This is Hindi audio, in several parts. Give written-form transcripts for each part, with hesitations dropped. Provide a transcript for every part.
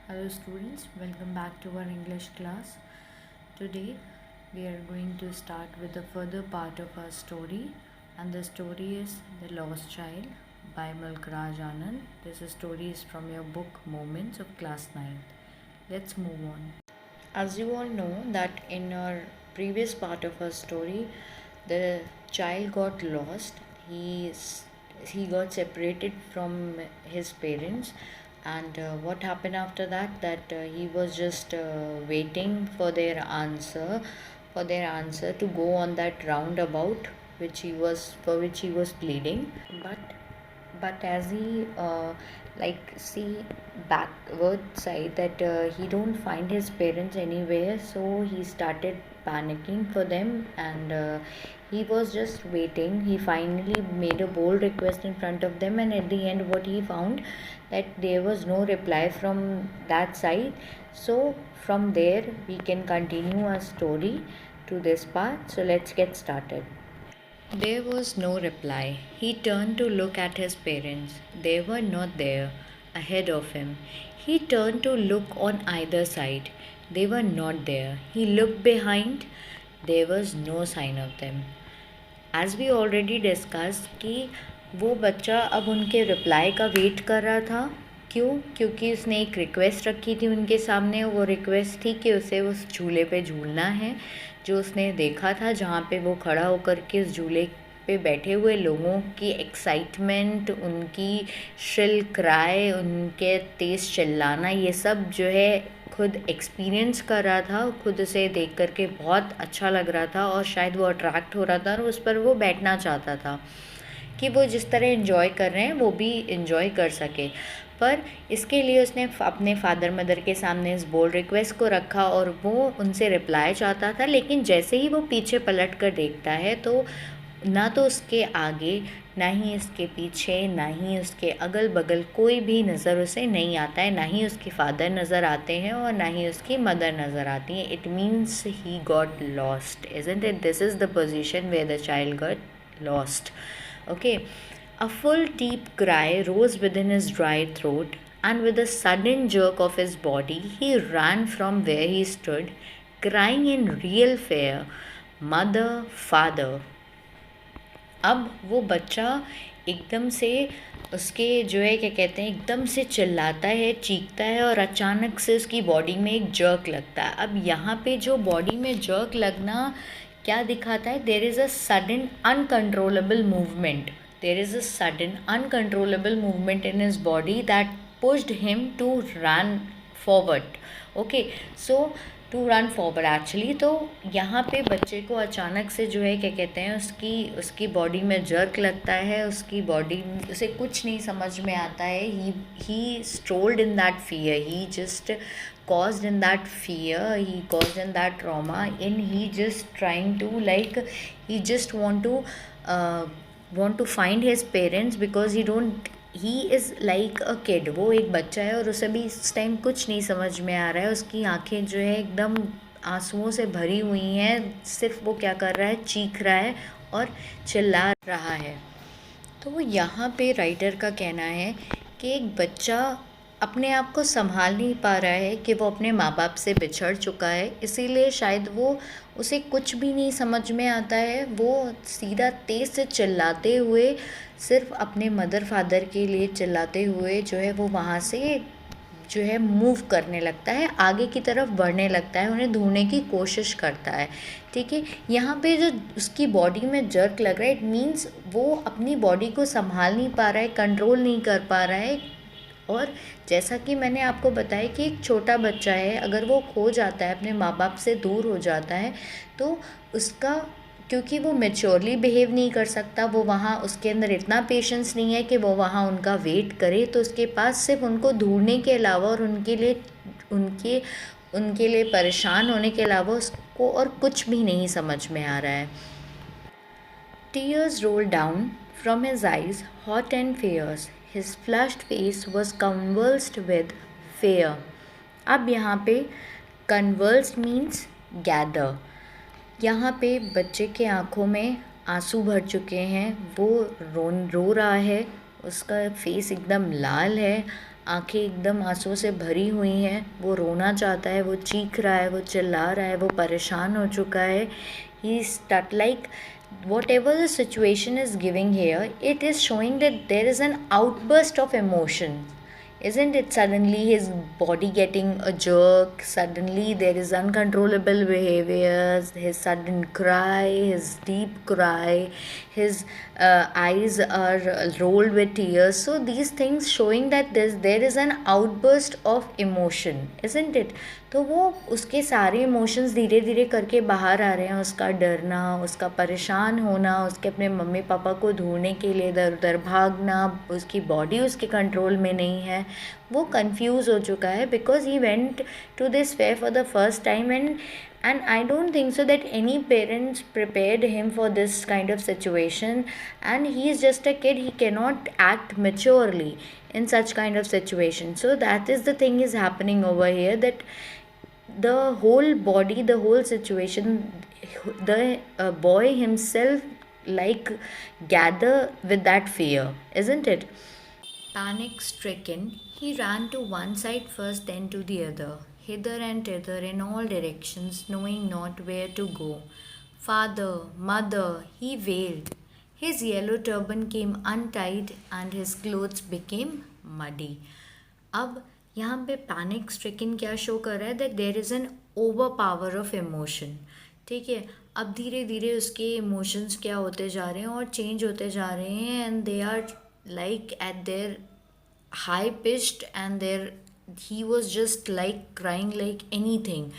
Hello students, welcome back to our English class. Today we are going to start with the further part of our story, and the story is The Lost Child by Malkraj Anand. This story is from your book Moments of Class 9th. Let's move on. As you all know that in our previous part of our story, the child got lost. He got separated from his parents, and what happened after that? That he was just waiting for their answer to go on that roundabout, which he was pleading, but as he see backward side that he don't find his parents anywhere, so he started panicking for them, and he was just waiting. He finally made a bold request in front of them, and at the end what he found, that there was no reply from that side. So from there we can continue our story to this part. So let's get started. There was no reply. He turned to look at his parents. They were not there, ahead of him. He turned to look on either side. They were not there. He looked behind. There was no sign of them. As we already discussed कि वो बच्चा अब उनके रिप्लाई का वेट कर रहा था. क्यों? क्योंकि उसने एक रिक्वेस्ट रखी थी उनके सामने. वो रिक्वेस्ट थी कि उसे उस झूले पे झूलना है जो उसने देखा था, जहाँ पे वो खड़ा होकर के उस झूले पे बैठे हुए लोगों की एक्साइटमेंट, उनकी श्रिल क्राई, उनके तेज़ चिल्लाना, ये सब जो है खुद एक्सपीरियंस कर रहा था. खुद उसे देख करके बहुत अच्छा लग रहा था और शायद वो अट्रैक्ट हो रहा था और उस पर वो बैठना चाहता था कि वो जिस तरह इन्जॉय कर रहे हैं वो भी इन्जॉय कर सके. पर इसके लिए उसने अपने फादर मदर के सामने इस बोल्ड रिक्वेस्ट को रखा और वो उनसे रिप्लाई चाहता था. लेकिन जैसे ही वो पीछे पलट कर देखता है तो ना तो उसके आगे, ना ही उसके पीछे, ना ही उसके अगल बगल कोई भी नज़र उसे नहीं आता है. ना ही उसके फादर नज़र आते हैं और ना ही उसकी मदर नज़र आती हैं. It means he got lost, isn't it? This is the position where the child got lost. Okay, a full deep cry rose within his dry throat, and with a sudden jerk of his body, he ran from where he stood, crying in real fear, "Mother, father." अब वो बच्चा एकदम से उसके जो है क्या कहते हैं, एकदम से चिल्लाता है, चीखता है और अचानक से उसकी बॉडी में एक जर्क लगता है. अब यहाँ पे जो बॉडी में जर्क लगना क्या दिखाता है? There is a sudden uncontrollable movement. There is a sudden uncontrollable movement in his body that pushed him to run forward. Okay, so to run forward actually. तो यहाँ पे बच्चे को अचानक से जो है क्या कहते हैं, उसकी बॉडी में जर्क लगता है. उसकी बॉडी, उसे कुछ नहीं समझ में आता है. He strolled in that fear. He just caused in that fear, he caused in that trauma, and he just trying to he just want to find his parents because he is like a kid. वो एक बच्चा है और उसे भी इस टाइम कुछ नहीं समझ में आ रहा है. उसकी आंखें जो है एकदम आंसुओं से भरी हुई हैं. सिर्फ वो क्या कर रहा है, चीख रहा है और चिल्ला रहा है. तो यहाँ पे राइटर का कहना है कि एक बच्चा अपने आप को संभाल नहीं पा रहा है कि वो अपने माँ बाप से बिछड़ चुका है. इसीलिए शायद उसे कुछ भी नहीं समझ में आता है. वो सीधा तेज़ से चिल्लाते हुए, सिर्फ अपने मदर फादर के लिए चिल्लाते हुए जो है वो वहाँ से जो है मूव करने लगता है, आगे की तरफ बढ़ने लगता है, उन्हें ढूंढने की कोशिश करता है. ठीक है, यहाँ पे जो उसकी बॉडी में जर्क लग रहा है, इट मीन्स वो अपनी बॉडी को संभाल नहीं पा रहा है, कंट्रोल नहीं कर पा रहा है. और जैसा कि मैंने आपको बताया कि एक छोटा बच्चा है, अगर वो खो जाता है, अपने माँ बाप से दूर हो जाता है, तो उसका, क्योंकि वो मेच्योरली बिहेव नहीं कर सकता, वो वहाँ उसके अंदर इतना पेशेंस नहीं है कि वो वहाँ उनका वेट करे. तो उसके पास सिर्फ उनको ढूंढने के अलावा और उनके लिए परेशान होने के अलावा उसको और कुछ भी नहीं समझ में आ रहा है. Tears rolled down from his eyes, hot and fierce. His flushed face was convulsed with fear. अब यहाँ पे convulsed means gather. यहाँ पे बच्चे के आँखों में आंसू भर चुके हैं. वो रो रहा है. उसका फेस एकदम लाल है. आंखें एकदम आंसुओं से भरी हुई हैं, वो रोना चाहता है, वो चीख रहा है, वो चिल्ला रहा है, वो परेशान हो चुका है. ही स्टट like whatever the situation is giving here, it is showing that there is an outburst of emotion, isn't it? Suddenly his body getting a jerk, suddenly there is uncontrollable behaviors, his sudden cry, his deep cry, his eyes are rolled with tears. So these things showing that there is an outburst of emotion, isn't it? तो वो उसके सारे इमोशंस धीरे धीरे करके बाहर आ रहे हैं. उसका डरना, उसका परेशान होना, उसके अपने मम्मी पापा को ढूंढने के लिए इधर उधर भागना, उसकी बॉडी उसके कंट्रोल में नहीं है, वो कंफ्यूज हो चुका है because he went to this fair for the first time. And I don't think so that any parents prepared him for this kind of situation, and he is just a kid. He cannot act maturely in such kind of situation. So that is the thing is happening over here, that the whole body, the whole situation, the boy himself like gather with that fear, isn't it? Panic stricken, he ran to one side first, then to the other, hither and thither in all directions, knowing not where to go. Father, mother, he wailed. His yellow turban came untied and his clothes became muddy. अब यहाँ पे पैनिक स्ट्रिकन क्या शो कर रहा है, that there is an over power of emotion. ठीक है, अब धीरे धीरे उसके इमोशंस क्या होते जा रहे हैं और चेंज होते जा रहे हैं, and they are like at their high pitched, and he was just like crying like anything,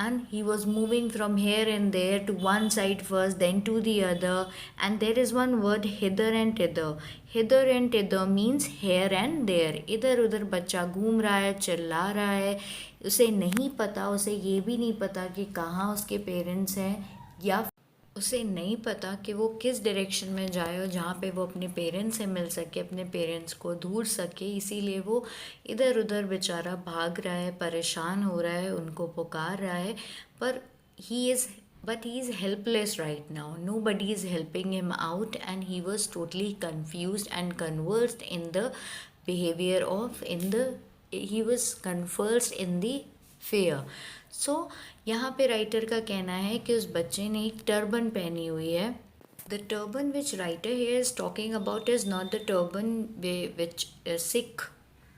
and he was moving from here and there to one side first, then to the other. And there is one word, hither and thither. Hither and thither means here and there. इधर उधर बच्चा घूम रहा है, चिल्ला रहा है, उसे नहीं पता, उसे ये भी नहीं पता कि कहाँ उसके पेरेंट्स हैं, या उसे नहीं पता कि वो किस डायरेक्शन में जाए और जहाँ पे वो अपने पेरेंट्स से मिल सके, अपने पेरेंट्स को ढूंढ सके. इसीलिए वो इधर उधर बेचारा भाग रहा है, परेशान हो रहा है, उनको पुकार रहा है, पर he is helpless right now. Nobody is helping him out, and he was totally confused and conversed in the behavior of, he was conversed in the fear. सो यहाँ पे राइटर का कहना है कि उस बच्चे ने एक टर्बन पहनी हुई है. The turban which writer here is talking about is not the turban which Sikh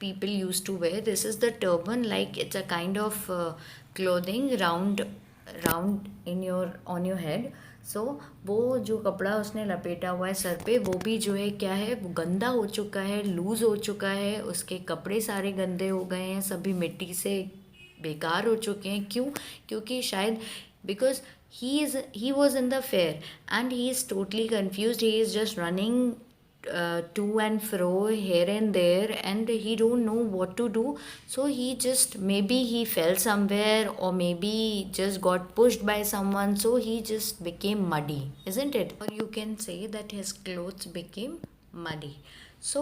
people used to wear. This is the turban, like it's a kind of clothing round on your head. So वो जो कपड़ा उसने लपेटा हुआ है सर पे, वो भी जो है क्या है, वो गंदा हो चुका है, लूज़ हो चुका है, उसके कपड़े सारे गंदे हो गए हैं, सभी मिट्टी से बेकार हो चुके हैं. क्यों? क्योंकि शायद because he was in the fair and he is totally confused. He is just running to and fro here and there, and he don't know what to do. So he just, maybe he fell somewhere, or maybe just got pushed by someone, so he just became muddy, isn't it? Or you can say that his clothes became muddy. सो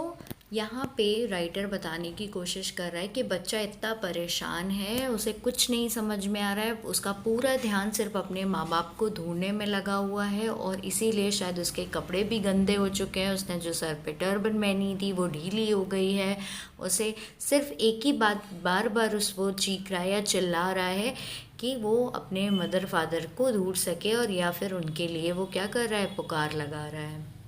यहाँ पे राइटर बताने की कोशिश कर रहा है कि बच्चा इतना परेशान है, उसे कुछ नहीं समझ में आ रहा है, उसका पूरा ध्यान सिर्फ अपने माँ बाप को ढूंढने में लगा हुआ है, और इसीलिए शायद उसके कपड़े भी गंदे हो चुके हैं. उसने जो सर पे टर्बन पहनी थी वो ढीली हो गई है. उसे सिर्फ एक ही बात बार बार वो चीख रहा है या चिल्ला रहा है कि वो अपने मदर फादर को ढूंढ सके, और या फिर उनके लिए वो क्या कर रहा है, पुकार लगा रहा है.